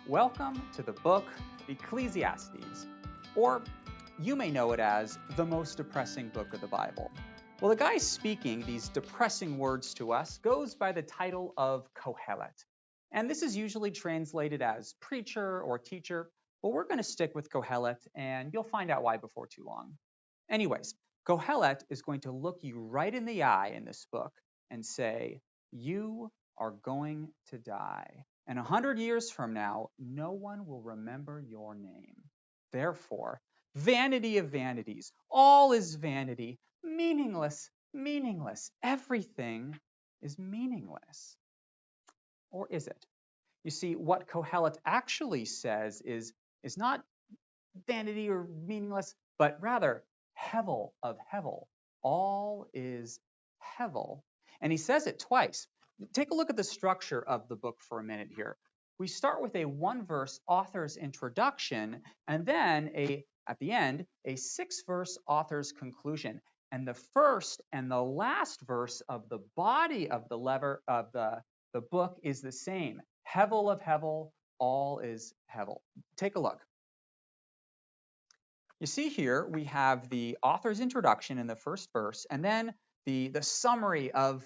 Welcome to the book Ecclesiastes, or you may know it as the most depressing book of the Bible. Well, the guy speaking these depressing words to us goes by the title of Qoheleth, and this is usually translated as preacher or teacher, but we're going to stick with Qoheleth, and you'll find out why before too long. Anyways, Qoheleth is going to look you right in the eye in this book and say, you are going to die. And 100 years from now, no one will remember your name. Therefore, vanity of vanities, all is vanity, meaningless, meaningless. Everything is meaningless. Or is it? You see, what Qoheleth actually says is not vanity or meaningless, but rather hevel of hevel. All is hevel. And he says it twice. Take a look at the structure of the book for a minute here. We start with a one-verse author's introduction, and then at the end, a 6-verse author's conclusion. And the first and the last verse of the body of the book is the same. Hevel of hevel, all is hevel. Take a look. You see here, we have the author's introduction in the first verse, and then the summary of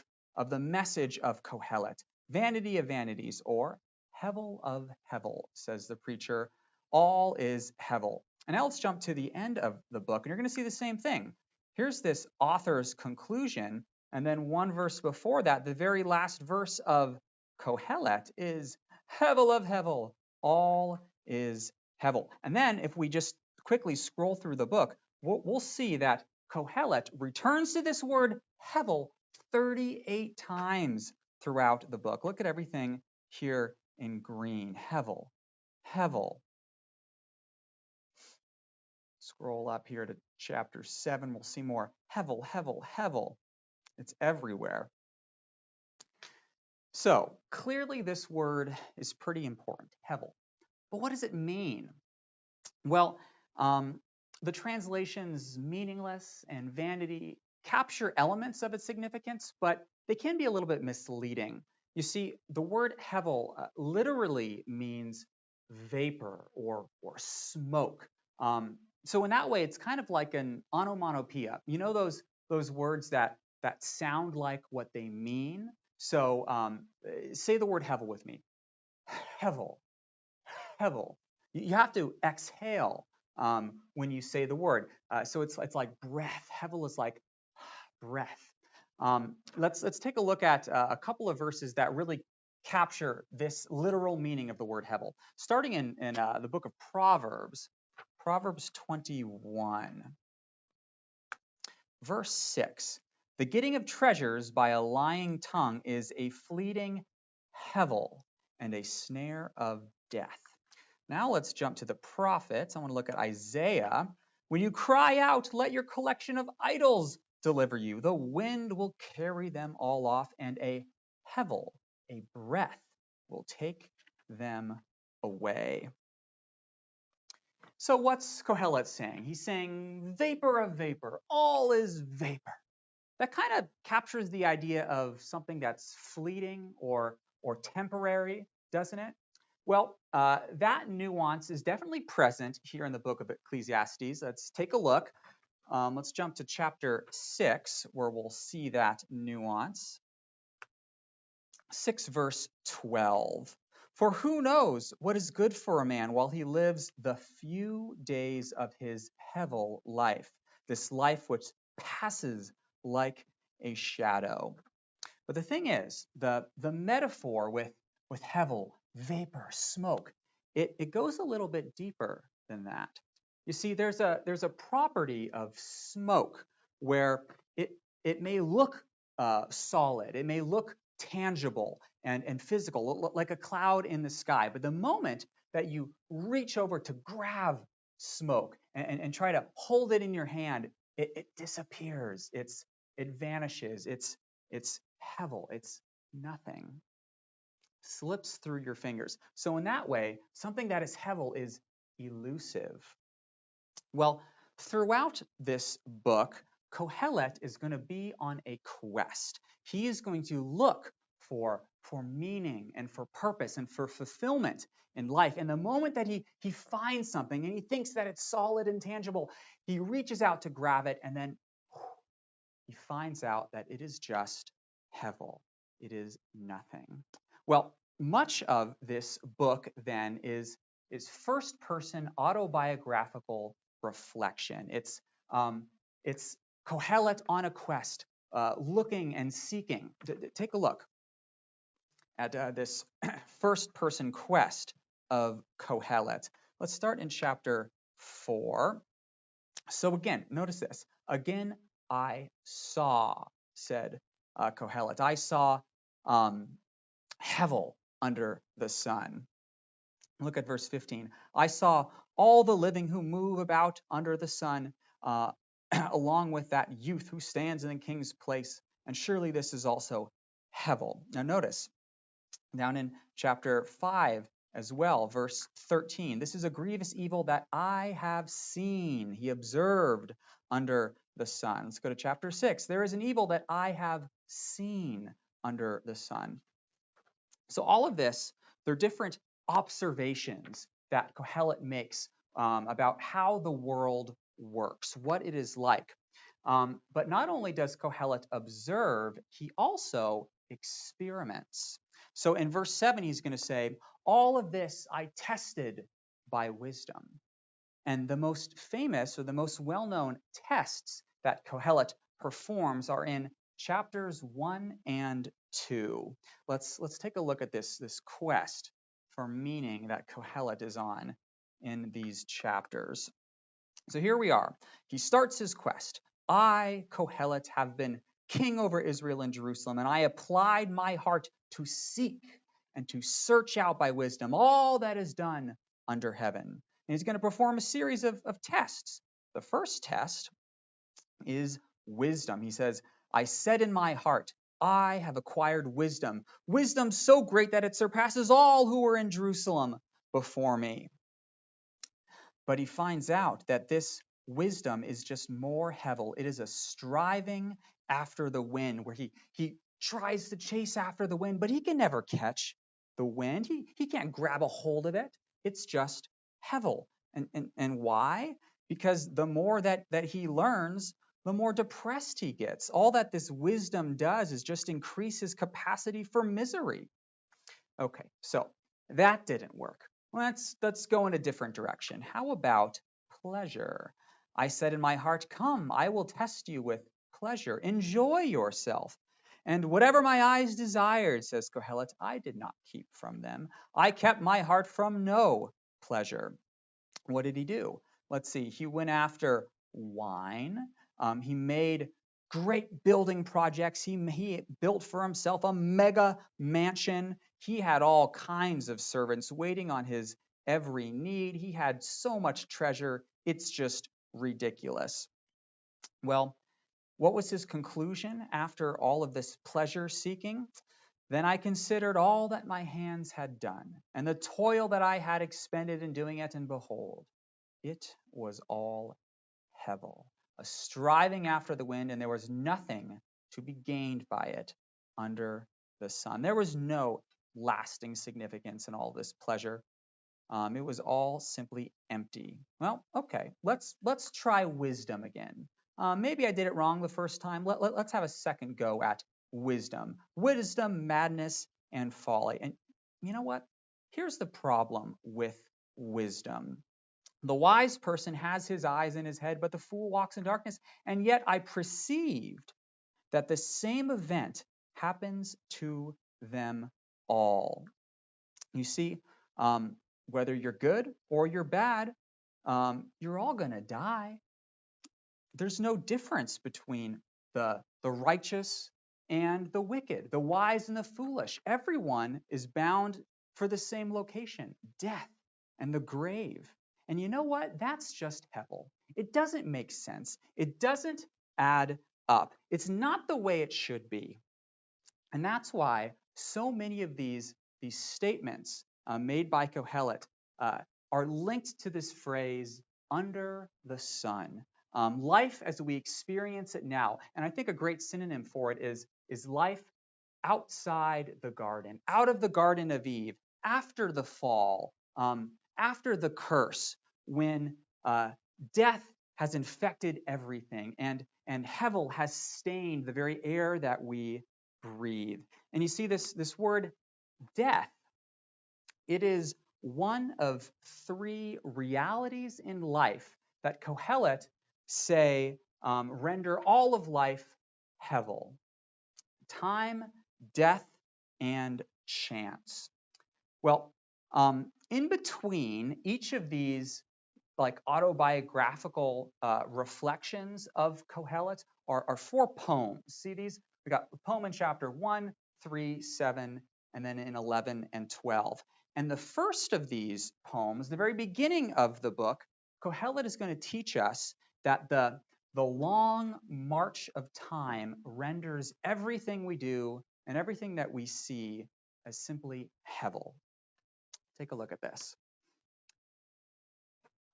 the message of Qoheleth. Vanity of vanities, or hevel of hevel, says the preacher. All is hevel. And now let's jump to the end of the book, and you're going to see the same thing. Here's this author's conclusion, and then one verse before that, the very last verse of Qoheleth is hevel of hevel. All is hevel. And then if we just quickly scroll through the book, we'll see that Qoheleth returns to this word hevel 38 times throughout the book. Look at everything here in green. Hevel, hevel. Scroll up here to chapter 7. We'll see more. Hevel, hevel, hevel. It's everywhere. So clearly this word is pretty important, hevel. But what does it mean? Well, the translations meaningless and vanity capture elements of its significance, but they can be a little bit misleading. You see, the word hevel literally means vapor or smoke. So in that way, it's kind of like an onomatopoeia. You know those words that sound like what they mean? So say the word hevel with me. Hevel, hevel. You have to exhale when you say the word. So it's like breath. Hevel is like breath. Let's take a look at a couple of verses that really capture this literal meaning of the word hevel. Starting in the book of Proverbs, Proverbs 21, verse 6. The getting of treasures by a lying tongue is a fleeting hevel and a snare of death. Now let's jump to the prophets. I want to look at Isaiah. When you cry out, let your collection of idols deliver you. The wind will carry them all off, and a hevel, a breath, will take them away. So what's Qoheleth saying? He's saying vapor of vapor, all is vapor. That kind of captures the idea of something that's fleeting or temporary, doesn't it? Well, that nuance is definitely present here in the book of Ecclesiastes. Let's take a look. Let's jump to chapter 6, where we'll see that nuance. 6 verse 12. For who knows what is good for a man while he lives the few days of his hevel life, this life which passes like a shadow. But the thing is, the metaphor with hevel, vapor, smoke, it goes a little bit deeper than that. You see, there's a property of smoke where it may look solid, it may look tangible and physical, like a cloud in the sky. But the moment that you reach over to grab smoke and try to hold it in your hand, it disappears. It vanishes. It's hevel. It's nothing. Slips through your fingers. So in that way, something that is hevel is elusive. Well, throughout this book, Qoheleth is going to be on a quest. He is going to look for for meaning and for purpose and for fulfillment in life. And the moment that he finds something and he thinks that it's solid and tangible, he reaches out to grab it, and then he finds out that it is just hevel. It is nothing. Well, much of this book then is first-person autobiographical reflection. It's Qoheleth on a quest, looking and seeking. Take a look at this first-person quest of Qoheleth. Let's start in chapter 4. So again, notice this. Again, I saw, said Qoheleth. I saw hevel under the sun. Look at verse 15. I saw all the living who move about under the sun, along with that youth who stands in the king's place. And surely this is also hevel. Now notice, down in chapter 5 as well, verse 13. This is a grievous evil that I have seen, he observed under the sun. Let's go to chapter 6. There is an evil that I have seen under the sun. So all of this, they're different observations that Qoheleth makes about how the world works, what it is like. But not only does Qoheleth observe, he also experiments. So in verse 7, he's going to say, all of this I tested by wisdom. And the most famous or the most well-known tests that Qoheleth performs are in chapters 1 and 2. Let's take a look at this quest for meaning that Qoheleth is on in these chapters. So here we are. He starts his quest. I, Qoheleth, have been king over Israel and Jerusalem, and I applied my heart to seek and to search out by wisdom all that is done under heaven. And he's going to perform a series of tests. The first test is wisdom. He says, I said in my heart, I have acquired wisdom, wisdom so great that it surpasses all who were in Jerusalem before me. But he finds out that this wisdom is just more hevel. It is a striving after the wind, where he tries to chase after the wind, but he can never catch the wind. He can't grab a hold of it. It's just hevel. And why? Because the more that he learns, the more depressed he gets. All that this wisdom does is just increase his capacity for misery. Okay, so that didn't work. Let's go in a different direction. How about pleasure? I said in my heart, come, I will test you with pleasure. Enjoy yourself. And whatever my eyes desired, says Qoheleth, I did not keep from them. I kept my heart from no pleasure. What did he do? Let's see. He went after wine. He made great building projects. He built for himself a mega mansion. He had all kinds of servants waiting on his every need. He had so much treasure. It's just ridiculous. Well, what was his conclusion after all of this pleasure seeking? Then I considered all that my hands had done, and the toil that I had expended in doing it, and behold, it was all hevel, a striving after the wind, and there was nothing to be gained by it under the sun. There was no lasting significance in all this pleasure. It was all simply empty. Well, okay, let's try wisdom again. Maybe I did it wrong the first time. Let's have a second go at wisdom. Wisdom, madness, and folly. And you know what? Here's the problem with wisdom. The wise person has his eyes in his head, but the fool walks in darkness. And yet I perceived that the same event happens to them all. You see, whether you're good or you're bad, you're all going to die. There's no difference between the righteous and the wicked, the wise and the foolish. Everyone is bound for the same location, death and the grave. And you know what? That's just hevel. It doesn't make sense. It doesn't add up. It's not the way it should be. And that's why so many of these statements made by Qoheleth are linked to this phrase, under the sun. Life as we experience it now. And I think a great synonym for it is life outside the garden, out of the Garden of Eve, after the fall, after the curse, when death has infected everything, and Hevel has stained the very air that we breathe. And you see this word death, it is one of three realities in life that Qoheleth say render all of life Hevel: time, death, and chance. Well, in between each of these like autobiographical reflections of Qoheleth are four poems. See these? We got a poem in chapter 1, 3, 7, and then in 11 and 12. And the first of these poems, the very beginning of the book, Qoheleth is going to teach us that the long march of time renders everything we do and everything that we see as simply Hevel. Take a look at this.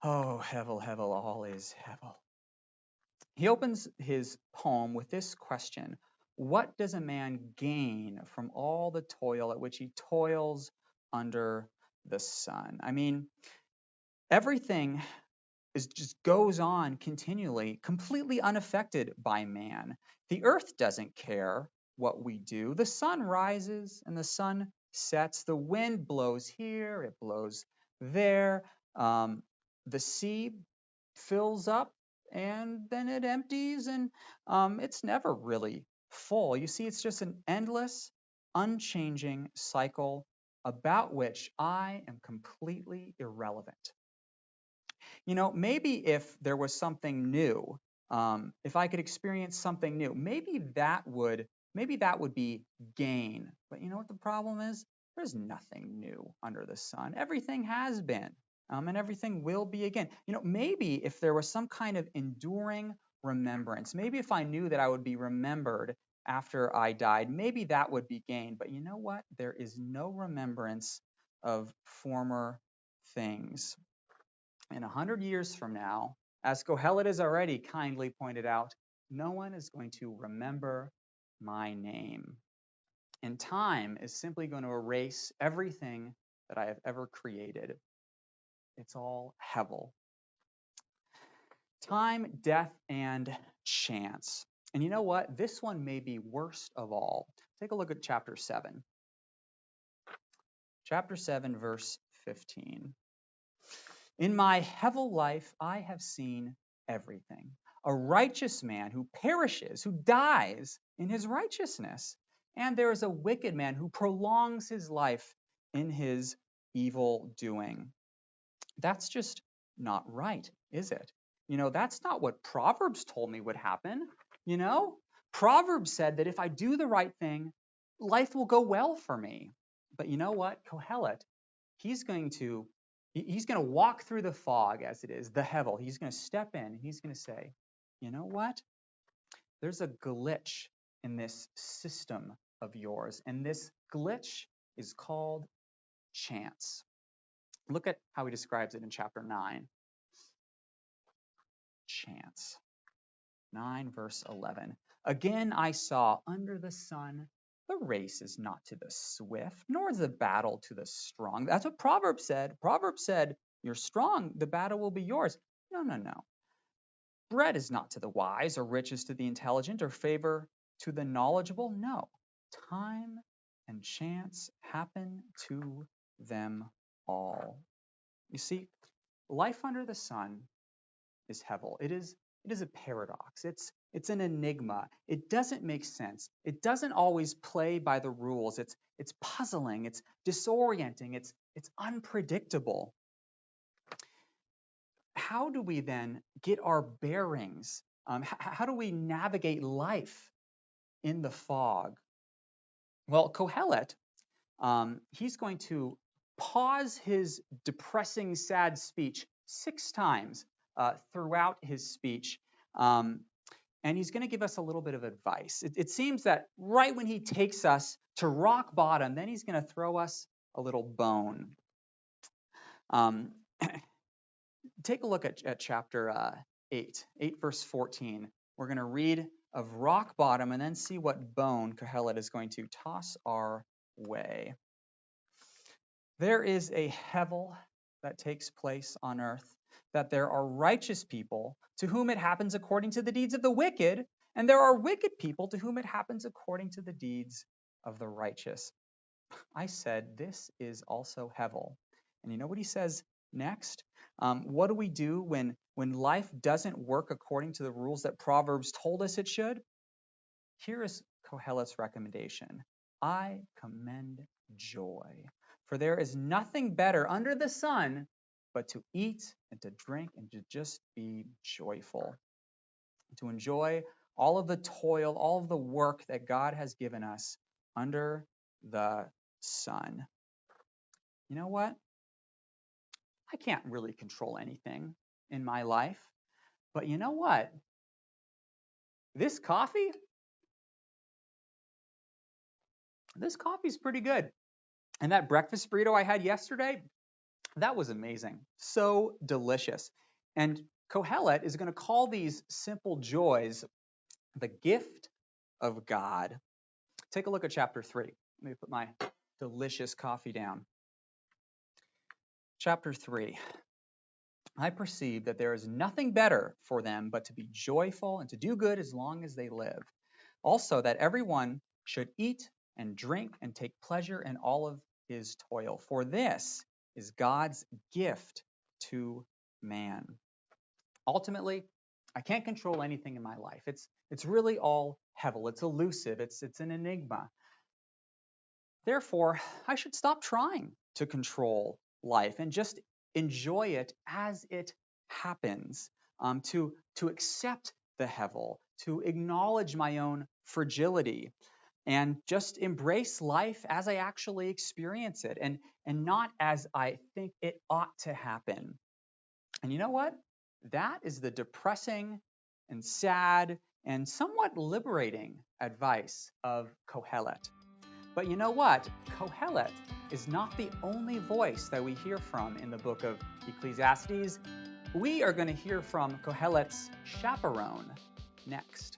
Oh, Hevel, Hevel, all is Hevel. He opens his poem with this question: what does a man gain from all the toil at which he toils under the sun? I mean, everything just goes on continually, completely unaffected by man. The earth doesn't care what we do. The sun rises and the sun sets. The wind blows here, it blows there. The sea fills up and then it empties, and it's never really full. You see, it's just an endless, unchanging cycle about which I am completely irrelevant. You know, maybe if there was something new, if I could experience something new, maybe that would be gain. But you know what the problem is? There's nothing new under the sun. Everything has been, and everything will be again. You know, maybe if there was some kind of enduring remembrance, maybe if I knew that I would be remembered after I died, maybe that would be gain. But you know what? There is no remembrance of former things. In 100 years from now, as Qoheleth has already kindly pointed out, no one is going to remember my name. And time is simply going to erase everything that I have ever created. It's all Hevel. Time, death, and chance. And you know what? This one may be worst of all. Take a look at chapter 7. Chapter 7, verse 15. In my Hevel life, I have seen everything. A righteous man who perishes, who dies in his righteousness. And there is a wicked man who prolongs his life in his evil doing. That's just not right, is it? You know, that's not what Proverbs told me would happen. You know, Proverbs said that if I do the right thing, life will go well for me. But you know what? Qoheleth, he's going to walk through the fog, as it is, the Hevel. He's going to step in and he's going to say, you know what? There's a glitch in this system of yours. And this glitch is called chance. Look at how he describes it in chapter 9. Chance. 9 verse 11. Again I saw under the sun, the race is not to the swift, nor is the battle to the strong. That's what Proverbs said. Proverbs said, you're strong, the battle will be yours. No, no, no. Bread is not to the wise, or riches to the intelligent, or favor to the knowledgeable. No. Time and chance happen to them all. You see, life under the sun is Hevel. It is a paradox. It's an enigma. It doesn't make sense. It doesn't always play by the rules. It's puzzling. It's disorienting. It's unpredictable. How do we then get our bearings? How do we navigate life in the fog? Well, Qoheleth, he's going to pause his depressing, sad speech 6 times throughout his speech. And he's going to give us a little bit of advice. It seems that right when he takes us to rock bottom, then he's going to throw us a little bone. Take a look at chapter 8 verse 14. We're going to read of rock bottom and then see what bone Qoheleth is going to toss our way. There is a hevel that takes place on earth, that there are righteous people to whom it happens according to the deeds of the wicked, and there are wicked people to whom it happens according to the deeds of the righteous. I said, this is also hevel. And you know what he says next? What do we do when life doesn't work according to the rules that Proverbs told us it should? Here is Qoheleth's recommendation. I commend joy, for there is nothing better under the sun but to eat and to drink and to just be joyful, to enjoy all of the toil, all of the work that God has given us under the sun. You know what? I can't really control anything in my life, but you know what? This coffee's pretty good. And that breakfast burrito I had yesterday, that was amazing. So delicious. And Qoheleth is going to call these simple joys the gift of God. Take a look at chapter 3. Let me put my delicious coffee down. Chapter 3. I perceive that there is nothing better for them but to be joyful and to do good as long as they live. Also, that everyone should eat and drink and take pleasure in all of his toil, for this is God's gift to man. Ultimately, I can't control anything in my life. It's really all hevel. It's elusive. It's an enigma. Therefore, I should stop trying to control life and just enjoy it as it happens, to accept the hevel, to acknowledge my own fragility, and just embrace life as I actually experience it, and not as I think it ought to happen. And you know what? That is the depressing and sad and somewhat liberating advice of Qoheleth. But you know what? Qoheleth is not the only voice that we hear from in the book of Ecclesiastes. We are going to hear from Qoheleth's chaperone next.